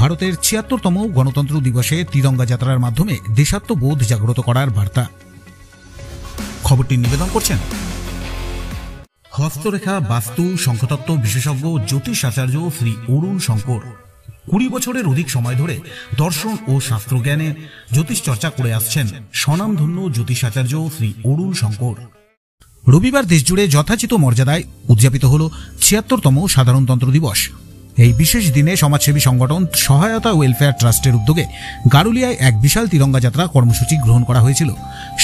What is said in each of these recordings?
ভারতের ৭৬তম গণতন্ত্র দিবসে তিরঙ্গা যাত্রার মাধ্যমে দেশাত্মবোধ জাগ্রত করার বার্তা। খবরটি নিবেদন করছেন হস্তরেখা, বাস্তু, শঙ্খতত্ত্ব বিশেষজ্ঞ জ্যোতিষ আচার্য শ্রী অরুণ শঙ্কর। ২০ বছরের অধিক সময় ধরে দর্শন ও শাস্ত্রজ্ঞানে জ্যোতিষ চর্চা করে আসছেন স্বনামধন্য জ্যোতিষ আচার্য শ্রী অরুণ শঙ্কর। রবিবার দেশজুড়ে যথাচিত মর্যাদায় উদযাপিত হল ৭৬তম সাধারণতন্ত্র দিবস। এই বিশেষ দিনে সমাজসেবী সংগঠন সহায়তা ওয়েলফেয়ার ট্রাস্টের উদ্যোগে গারুলিয়ায় এক বিশাল তিরঙ্গা যাত্রা কর্মসূচি গ্রহণ করা হয়েছিল।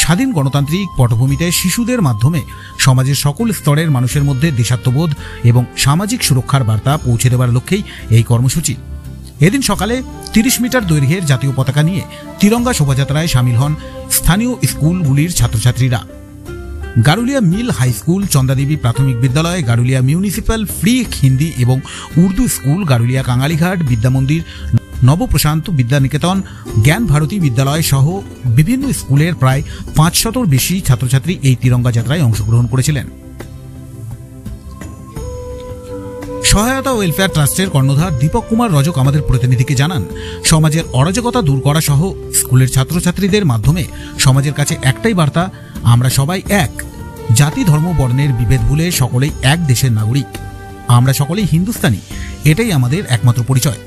স্বাধীন গণতান্ত্রিক পটভূমিতে শিশুদের মাধ্যমে সমাজের সকল স্তরের মানুষের মধ্যে দেশাত্মবোধ এবং সামাজিক সুরক্ষার বার্তা পৌঁছে দেওয়ার লক্ষ্যেই এই কর্মসূচি। এদিন সকালে ৩০ মিটার দৈর্ঘ্যের জাতীয় পতাকা নিয়ে তিরঙ্গা শোভাযাত্রায় সামিল হন স্থানীয় স্কুলগুলির ছাত্রছাত্রীরা। গারুলিয়া মিল হাই স্কুল, চন্দাদেবী প্রাথমিক বিদ্যালয়, গারুলিয়া মিউনিসিপ্যাল ফ্রি হিন্দি এবং উর্দু স্কুল, গারুলিয়া কাঙালিঘাট বিদ্যামন্দির, নবপ্রশান্ত বিদ্যানিকেতন, জ্ঞান ভারতী বিদ্যালয় সহ বিভিন্ন স্কুলের প্রায় ৫০০র বেশি ছাত্রছাত্রী এই তিরঙ্গা যাত্রায় অংশগ্রহণ করেছিলেন। সহায়তা ওয়েলফেয়ার ট্রাস্টের কর্ণধার দীপক কুমার রজক আমাদের প্রতিনিধিকে জানান, সমাজের অরাজকতা দূর করা সহ স্কুলের ছাত্রছাত্রীদের মাধ্যমে সমাজের কাছে একটাই বার্তা, আমরা সবাই এক, জাতি ধর্ম বর্ণের বিভেদ ভুলে সকলেই এক দেশের নাগরিক, আমরা সকলেই হিন্দুস্তানি, এটাই আমাদের একমাত্র পরিচয়।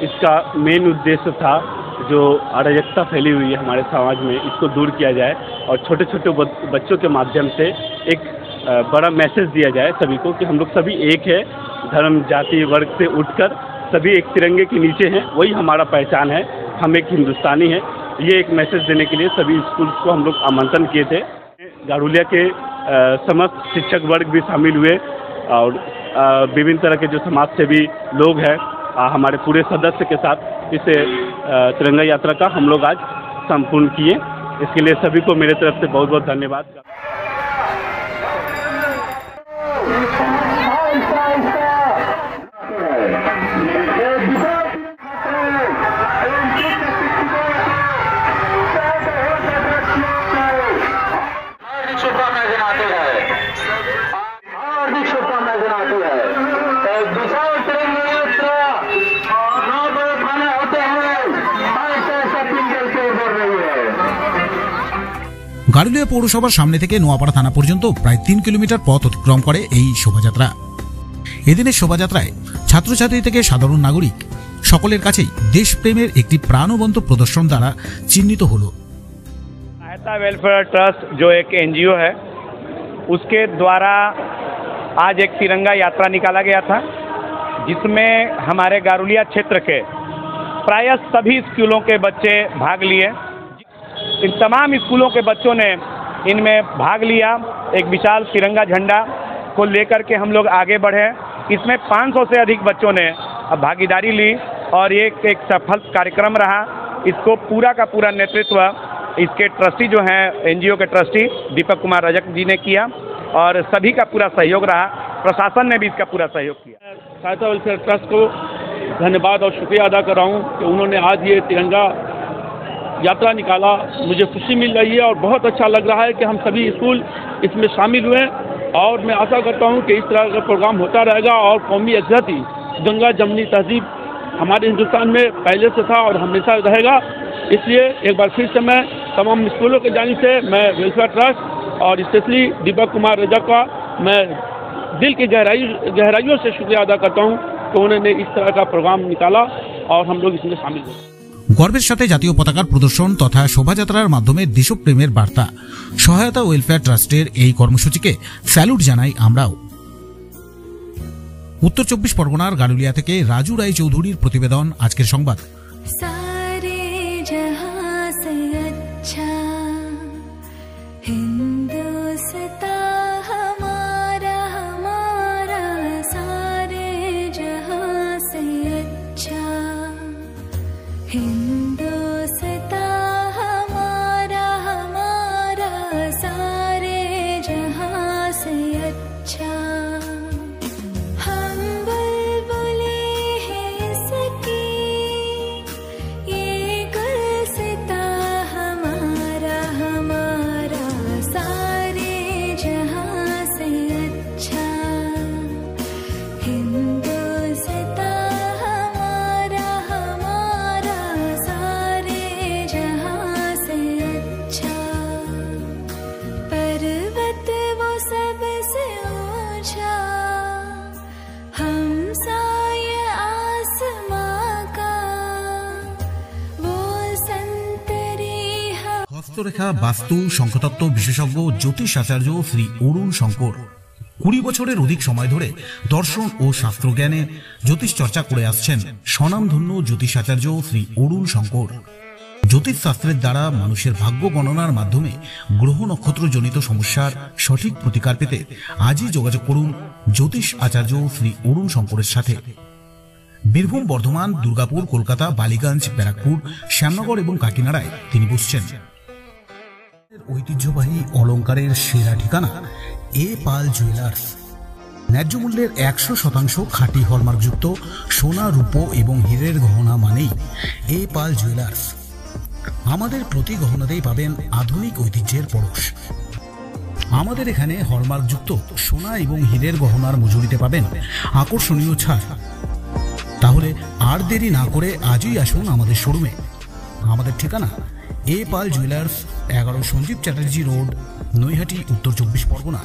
इसका मेन उद्देश्य था जो अराजकता फैली हुई है हमारे समाज में, इसको दूर किया जाए और छोटे छोटे बच्चों के माध्यम से एक बड़ा मैसेज दिया जाए सभी को कि हम लोग सभी एक है, धर्म जाति वर्ग से उठकर सभी एक तिरंगे के नीचे हैं, वही हमारा पहचान है, हम एक हिंदुस्तानी हैं। ये एक मैसेज देने के लिए सभी स्कूल को हम लोग आमंत्रण किए थे। गारुलिया के समस्त शिक्षक वर्ग भी शामिल हुए और विभिन्न तरह के जो समाज सेवी लोग हैं हमारे पूरे सदस्य के साथ इस तिरंगा यात्रा का हम लोग आज संपूर्ण किए। इसके लिए सभी को मेरे तरफ से बहुत बहुत धन्यवाद। গারুলিয়া পৌরসভার সামনে থেকে নোয়াপাড়া থানা পর্যন্ত প্রায় ৩ কিলোমিটার পথ অতিক্রম করে এই শোভাযাত্রা। এদিনের শোভাযাত্রায় ছাত্রছাত্রী থেকে সাধারণ নাগরিক সকলের কাছেই দেশপ্রেমের একটি প্রাণবন্ত প্রদর্শন দ্বারা চিহ্নিত হল। सहायता वेलफेयर ट्रस्ट जो एक एनजीओ है, उसके द्वारा आज एक तिरंगा यात्रा निकाला गया था, जिसमें हमारे गारुलिया क्षेत्र के प्राय सभी स्कूलों के बच्चे भाग लिए। इन तमाम स्कूलों के बच्चों ने इनमें भाग लिया। एक विशाल तिरंगा झंडा को लेकर के हम लोग आगे बढ़े। इसमें 500 से अधिक बच्चों ने भागीदारी ली और ये एक सफल कार्यक्रम रहा। इसको पूरा का पूरा नेतृत्व इसके ट्रस्टी जो हैं, एनजीओ के ट्रस्टी दीपक कुमार रजक जी ने किया और सभी का पूरा सहयोग रहा। प्रशासन ने भी इसका पूरा सहयोग किया। सहायता वेलफेयर ट्रस्ट को धन्यवाद और शुक्रिया अदा कर रहा हूँ कि उन्होंने आज ये तिरंगा यात्रा निकाला। मुझे खुशी मिल रही है और बहुत अच्छा लग रहा है कि हम सभी स्कूल इसमें शामिल हुए और मैं आशा करता हूँ कि इस तरह का प्रोग्राम होता रहेगा और कौमी यकजहती, गंगा जमनी तहजीब हमारे हिंदुस्तान में पहले से था और हमेशा रहेगा। इसलिए एक बार फिर से मैं तमाम स्कूलों के जानिब से मैं वेलफेयर ट्रस्ट और स्पेशली दीपक कुमार रजक का मैं दिल की गहराइयों से शुक्रिया अदा करता हूँ कि उन्होंने इस तरह का प्रोग्राम निकाला और हम लोग इसमें शामिल हुए। গর্বের সাথে জাতীয় পতাকার প্রদর্শন তথা শোভাযাত্রার মাধ্যমে দেশপ্রেমের বার্তা। সহায়তা ওয়েলফেয়ার ট্রাস্টের এই কর্মসূচিকে স্যালুট জানাই আমরাও। উত্তর ২৪ পরগনার গারুলিয়া থেকে রাজু রায় চৌধুরীর প্রতিবেদন, আজকের সংবাদ। হস্তরেখা, বাস্তু, সংখ্যাতত্ত্ব বিশেষজ্ঞ জ্যোতিষ আচার্য শ্রী অরুণ শঙ্কর 20 বছরের অধিক সময় ধরে দর্শন ও শাস্ত্রজ্ঞানে জ্যোতিষ চর্চা করে আসছেন স্বনামধন্য জ্যোতিষ আচার্য শ্রী অরুণ শঙ্কর। জ্যোতিষশাস্ত্রের দ্বারা মানুষের ভাগ্য গণনার মাধ্যমে গ্রহ নক্ষত্র জনিত সমস্যার সঠিক প্রতিকার পেতে আজই যোগাযোগ করুন জ্যোতিষ আচার্য শ্রী অরুণ শঙ্করের সাথে। বীরভূম, বর্ধমান, দুর্গাপুর, কলকাতা, বালিগঞ্জ, ব্যারাকপুর, শ্যামনগর এবং কাকিনাড়ায় তিনি বসছেন। ঐতিহ্যবাহী অলংকারের সেরা ঠিকানা এ পাল জুয়েলার্স। ন্যায্য মূল্যের 100% খাঁটি হলমার্কযুক্ত সোনা, রূপো এবং হীরের গহনা মানেই এ পাল জুয়েলার্স। আমাদের প্রতি গহনাতেই পাবেন আধুনিক ঐতিহ্যের পরশ। আমাদের এখানে হলমার্কযুক্ত সোনা এবং হীরের গহনার মজুরিতে পাবেন আকর্ষণীয় ছাড়। তাহলে আর দেরি না করে আজই আসুন আমাদের শোরুমে। আমাদের ঠিকানা এ পাল জুয়েলার্স, 11 সঞ্জীব চ্যাটার্জি রোড, নৈহাটি, উত্তর 24 পরগনা।